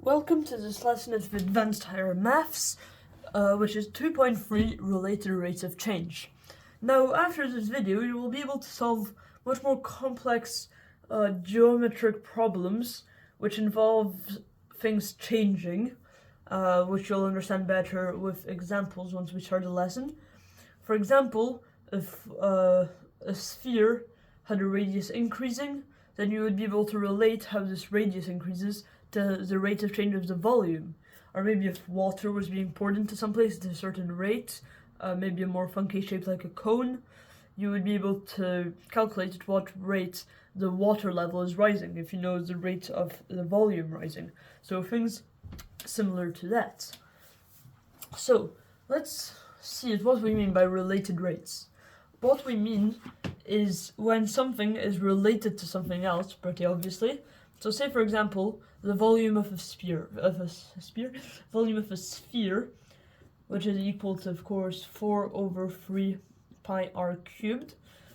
Welcome to this lesson of Advanced Higher Maths, which is 2.3 Related Rates of Change. Now, after this video, you will be able to solve much more complex geometric problems, which involve things changing, which you'll understand better with examples once we start the lesson. For example, if a sphere had a radius increasing, then you would be able to relate how this radius increases to the rate of change of the volume. Or maybe if water was being poured into some place at a certain rate, maybe a more funky shape like a cone, you would be able to calculate at what rate the water level is rising if you know the rate of the volume rising. So things similar to that. So let's see what we mean by related rates. What we mean is when something is related to something else, pretty obviously. So say for example, the volume of a sphere, which is equal to, of course, 4 over 3 pi r cubed.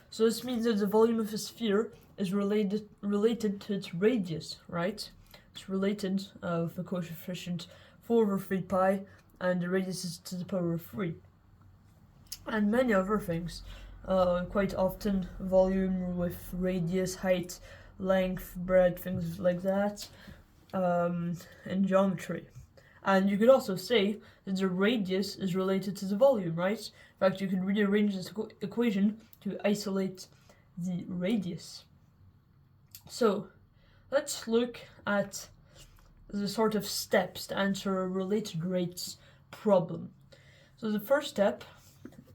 So this means that the volume of a sphere is related to its radius, right? It's related with the coefficient 4 over 3 pi, and the radius is to the power of 3. And many other things. Quite often volume with radius, height, length, breadth, things like that, in geometry. And you could also say that the radius is related to the volume, right? In fact, you could rearrange this equation to isolate the radius. So let's look at the sort of steps to answer a related rates problem. So the first step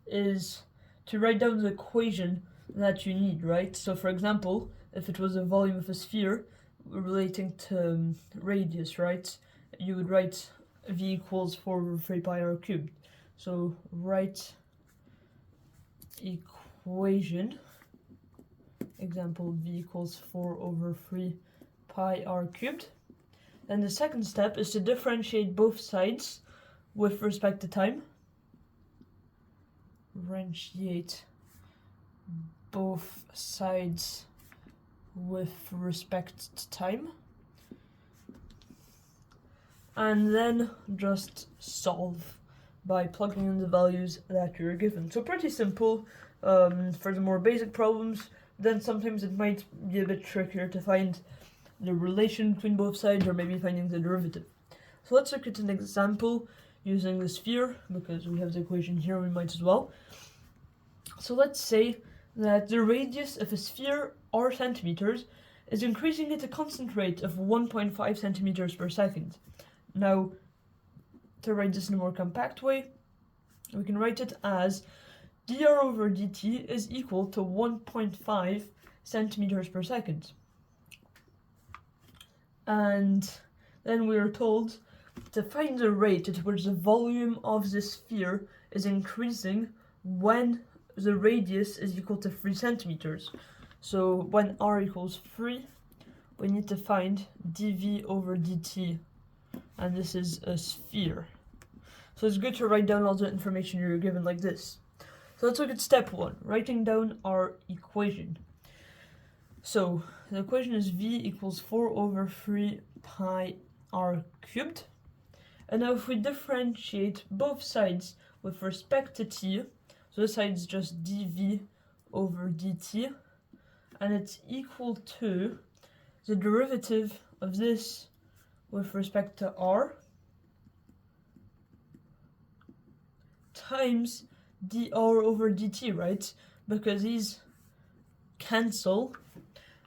is to write down the equation that you need, right? So for example, if it was a volume of a sphere relating to radius, right, you would write v equals 4 over 3 pi r cubed. So write equation, example v equals 4 over 3 pi r cubed. Then the second step is to differentiate both sides with respect to time. Differentiate both sides with respect to time, and then just solve by plugging in the values that you're given. So pretty simple for the more basic problems. Then sometimes it might be a bit trickier to find the relation between both sides, or maybe finding the derivative. So let's look at an example using the sphere, because we have the equation here, we might as well. So let's say that the radius of a sphere, or centimeters, is increasing at a constant rate of 1.5 centimeters per second. Now, to write this in a more compact way, we can write it as dr over dt is equal to 1.5 centimeters per second. And then we are told to find the rate at which the volume of the sphere is increasing when the radius is equal to 3 centimeters. So when r equals 3, we need to find dv over dt, and this is a sphere. So it's good to write down all the information you're given like this. So let's look at step 1, writing down our equation. So the equation is v equals 4 over 3 pi r cubed. And now if we differentiate both sides with respect to t, so this side is just dv over dt, and it's equal to the derivative of this with respect to r times dr over dt, right? Because these cancel,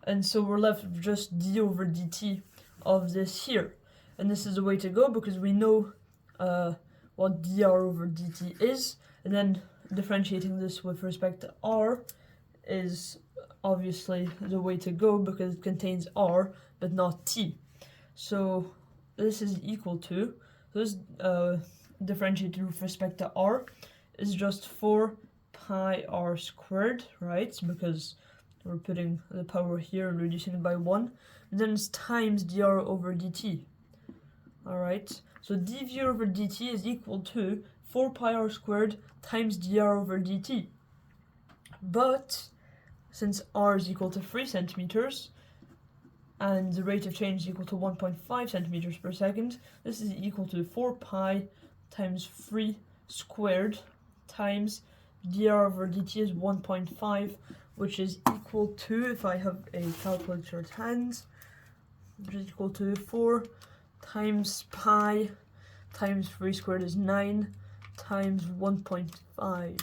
and so we're left with just d over dt of this here. And this is the way to go because we know what dr over dt is, and then differentiating this with respect to r is obviously the way to go because it contains r but not t. So this is equal to, this differentiated with respect to r is just 4 pi r squared, right? Because we're putting the power here and reducing it by 1. And then it's times dr over dt. Alright, so dv over dt is equal to 4 pi r squared times dr over dt. But since r is equal to 3 centimeters, and the rate of change is equal to 1.5 centimeters per second. This is equal to 4 pi times 3 squared times dr over dt is 1.5, which is equal to, if I have a calculator at hand, which is equal to 4 times pi times 3 squared is 9 times 1.5,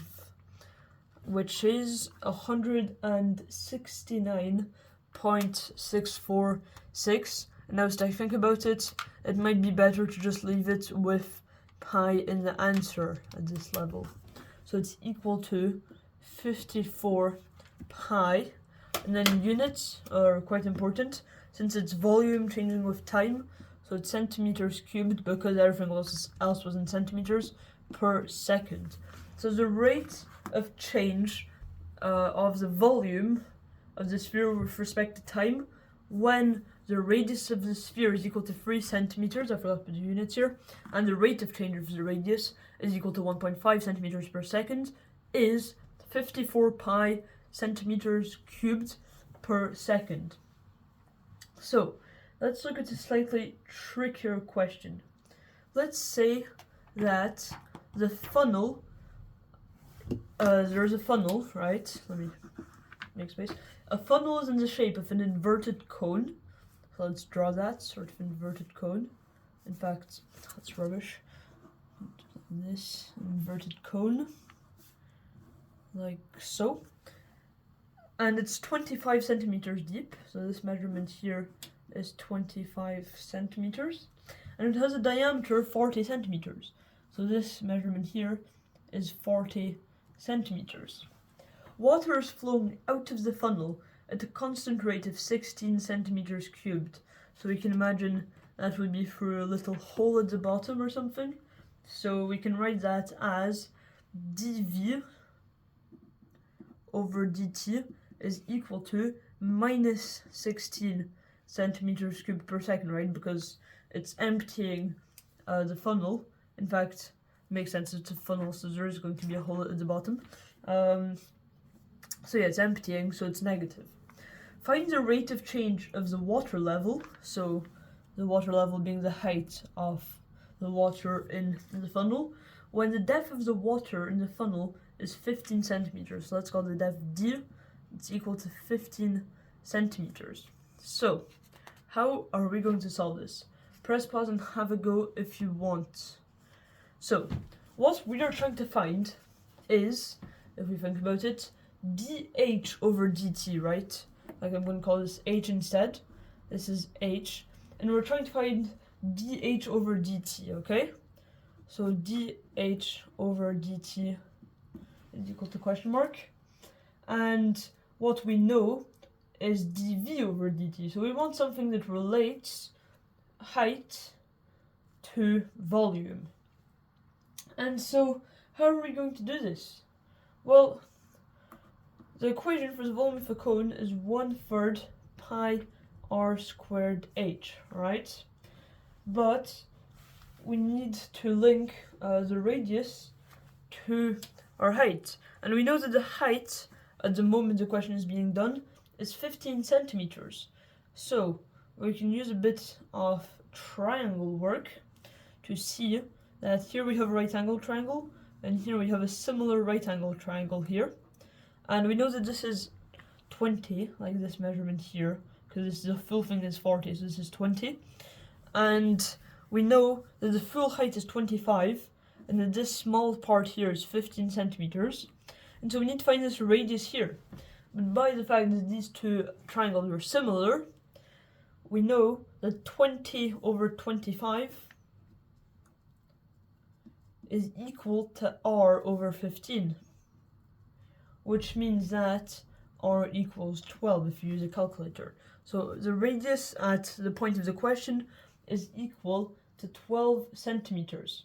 which is 169.646. And now as I think about it, it might be better to just leave it with pi in the answer at this level. So it's equal to 54 pi, and then units are quite important since it's volume changing with time, so it's centimeters cubed because everything else was in centimeters per second. So the rate of change of the volume of the sphere with respect to time when the radius of the sphere is equal to 3 centimeters, I forgot to put the units here, and the rate of change of the radius is equal to 1.5 centimeters per second, is 54 pi centimeters cubed per second. So, let's look at a slightly trickier question. Let's say that the funnel, there's a funnel, right? Let me make space. A funnel is in the shape of an inverted cone. So let's draw that sort of inverted cone. In fact, that's rubbish. This inverted cone, like so. And it's 25 centimeters deep. So this measurement here is 25 centimeters. And it has a diameter of 40 centimeters. So this measurement here is 40 centimeters. Water is flowing out of the funnel at a constant rate of 16 centimeters cubed. So we can imagine that would be through a little hole at the bottom or something. So we can write that as dV over dt is equal to minus 16 centimeters cubed per second, right? Because it's emptying the funnel. In fact, it makes sense, it's a funnel, so there is going to be a hole at the bottom. So yeah, it's emptying, so it's negative. Find the rate of change of the water level, so the water level being the height of the water in the funnel, when the depth of the water in the funnel is 15 centimeters. So let's call the depth d, it's equal to 15 centimeters. So, how are we going to solve this? Press pause and have a go if you want. So, what we are trying to find is, if we think about it, dh over dt, right? Like I'm going to call this h instead. This is h. And we're trying to find dh over dt, okay? So dh over dt is equal to question mark. And what we know is dv over dt. So we want something that relates height to volume. And so how are we going to do this? Well, the equation for the volume of a cone is 1/3 pi r squared h, right? But we need to link the radius to our height. And we know that the height, at the moment the question is being done, is 15 centimeters. So we can use a bit of triangle work to see that here we have a right angle triangle, and here we have a similar right angle triangle here. And we know that this is 20, like this measurement here, because the full thing is 40, so this is 20. And we know that the full height is 25, and that this small part here is 15 centimeters. And so we need to find this radius here. But by the fact that these two triangles are similar, we know that 20 over 25 is equal to r over 15, which means that r equals 12 if you use a calculator. So the radius at the point of the question is equal to 12 centimeters.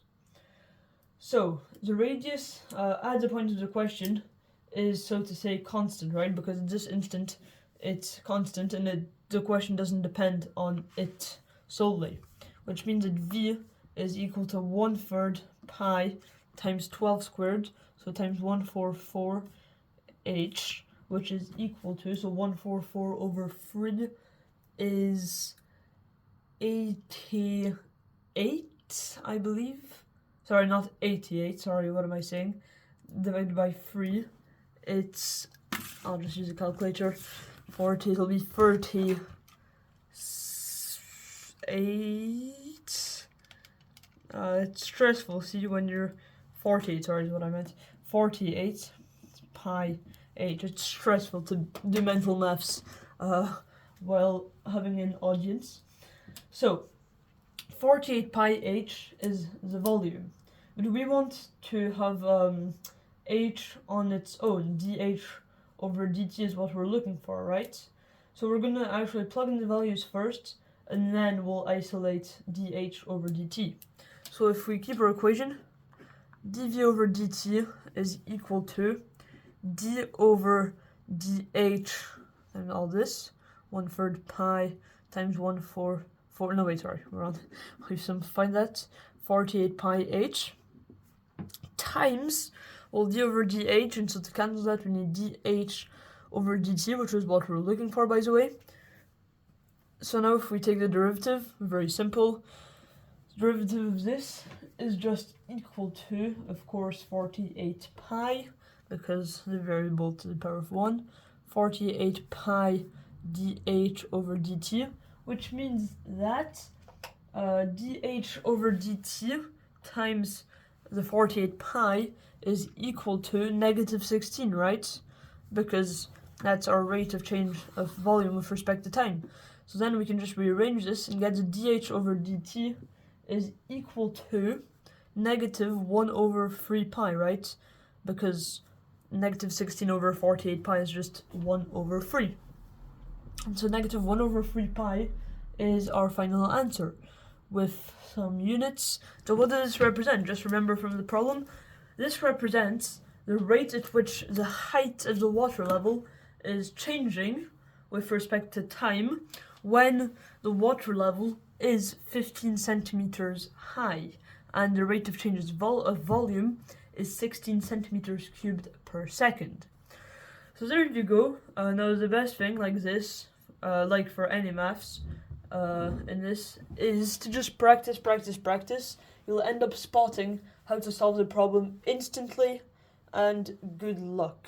So the radius at the point of the question is, so to say, constant, right? Because at this instant it's constant, and the question doesn't depend on it solely, which means that v is equal to 1/3 pi times 12 squared, so times 144 h, which is equal to, so 144 over 3 is 88, I believe. Sorry, not 88, sorry, what am I saying? Divided by 3, it's, I'll just use a calculator, 40, it'll be 38, it's stressful, see, when you're 48, sorry is what I meant, 48 pi h, it's stressful to do mental maths while having an audience. So, 48 pi h is the volume, but we want to have h on its own, dh over dt is what we're looking for, right? So we're gonna actually plug in the values first, and then we'll isolate dh over dt. So if we keep our equation, dv over dt is equal to d over dh, and all this, 1/3 pi times 1/4, no wait, sorry, we're on, we've simplified that, 48 pi h, times, well, d over dh, and so to cancel that we need dh over dt, which is what we're looking for, by the way. So now if we take the derivative, very simple, the derivative of this is just equal to, of course, 48 pi, because the variable to the power of 1, 48 pi dh over dt, which means that dh over dt times the 48 pi is equal to negative 16, right? Because that's our rate of change of volume with respect to time. So then we can just rearrange this and get the dh over dt is equal to negative 1/3 pi, right? Because negative 16 over 48 pi is just 1/3. And so negative 1/3 pi is our final answer with some units. So what does this represent? Just remember from the problem, this represents the rate at which the height of the water level is changing with respect to time when the water level is 15 centimeters high, and the rate of change of volume is 16 centimeters cubed per second. So there you go. Now the best thing like this, like for any maths, in this, is to just practice. You'll end up spotting how to solve the problem instantly, and good luck.